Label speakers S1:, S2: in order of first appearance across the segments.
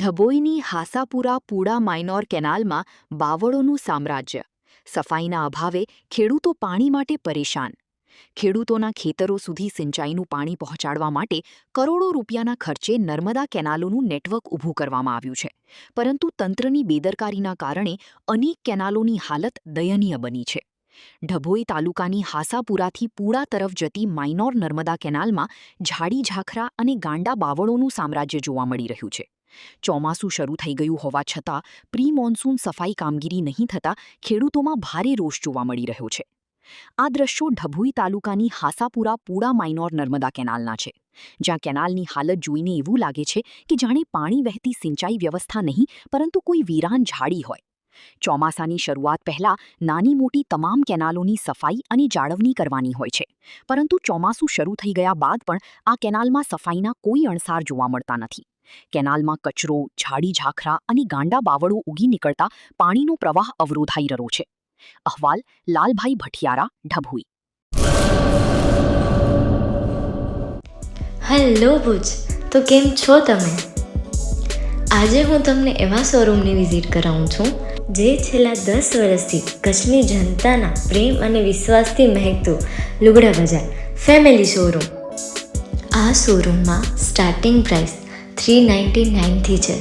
S1: ડભોઈની હાસાપુરા પૂડા minor કેનાલમાં બાવળોનું સામ્રાજ્ય. સફાઈના અભાવે ખેડૂતો પાણી માટે પરેશાન. ખેડૂતોના ખેતરો સુધી સિંચાઈનું પાણી પહોંચાડવા માટે કરોડો રૂપિયાના ખર્ચે નર્મદા કેનાલોનું નેટવર્ક ઊભું કરવામાં આવ્યું છે. પરંતુ તંત્રની બેદરકારીના કારણે અનેક કેનાલોની હાલત દયનીય બની છે. ડભોઈ તાલુકાની હાસાપુરાથી પૂડા તરફ જતી માઇનોર નર્મદા કેનાલમાં ઝાડી ઝાખરા અને ગાંડા બાવળોનું સામ્રાજ્ય જોવા મળી રહ્યું છે. ચોમાસું શરૂ થઈ ગયું હોવા છતાં પ્રી મોન્સૂન સફાઈ કામગીરી નહીં થતાં ખેડૂતોમાં ભારે રોષ જોવા મળી રહ્યો છે. આ દ્રશ્યો ડભોઈ તાલુકાની હાસાપુરા પૂડા માઇનોર નર્મદા કેનાલના છે, જ્યાં કેનાલની હાલત જોઈને એવું લાગે છે કે જાણે પાણી વહેતી સિંચાઈ વ્યવસ્થા નહીં પરંતુ કોઈ વીરાન ઝાડી હોય. ચોમાસાની શરૂઆત પહેલાં નાની મોટી તમામ કેનાલોની સફાઈ અને જાળવણી કરવાની હોય છે, પરંતુ ચોમાસું શરૂ થઈ ગયા બાદ પણ આ કેનાલમાં સફાઈના કોઈ અણસાર જોવા મળતા નથી. કેનાલમાં કચરો, ઝાડી ઝાખરા અને ગાંડા બાવળો ઉગી નીકળતા પાણીનો પ્રવાહ અવરોધાઈ રહ્યો છે. અહેવાલ લાલભાઈ ભઠિયારા, ડભોઈ.
S2: હેલો ભુજ, તો કેમ છો તમે? આજે હું તમને એવા શોરૂમની વિઝિટ કરાવું છું જે છેલ્લા 10 વર્ષથી કચ્છની જનતાના પ્રેમ અને વિશ્વાસથી મહેકતું લુગડા બજાર ફેમિલી શોરૂમ. આ શોરૂમમાં સ્ટાર્ટિંગ પ્રાઇસ 399થી છે,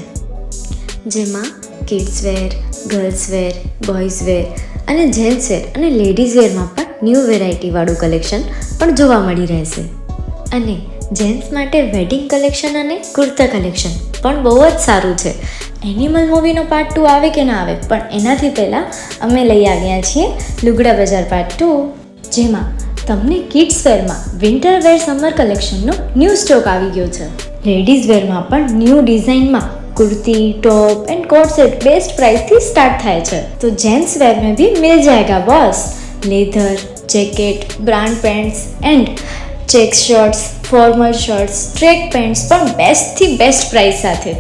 S2: જેમાં kids wear, girls wear, boys wear અને જેન્ટ્સ વેર અને લેડીઝ વેરમાં પણ ન્યૂ વેરાયટીવાળું કલેક્શન પણ જોવા મળી રહેશે. અને જેન્ટ્સ માટે વેડિંગ કલેક્શન અને કુર્તા કલેક્શન પણ બહુ જ સારું છે. એનિમલ મૂવીનો પાર્ટ 2 આવે કે ના આવે, પણ એનાથી પહેલાં અમે લઈ આવ્યા છીએ લુગડા બજાર પાર્ટ 2, જેમાં તમને કિડ્સ વેરમાં વિન્ટર વેર સમર કલેક્શનનો ન્યૂ સ્ટોક આવી ગયો છે. લેડીઝ વેરમાં પણ ન્યૂ ડિઝાઇનમાં kurti, top and coat set best price थी स्टार्ट થાય છે. तो जेंट्स वेयर में भी मिल जाएगा boss. Leather, jacket, brand pants and check shirts, formal shirts, track pants પણ બેસ્ટથી બેસ્ટ પ્રાઇસ સાથે.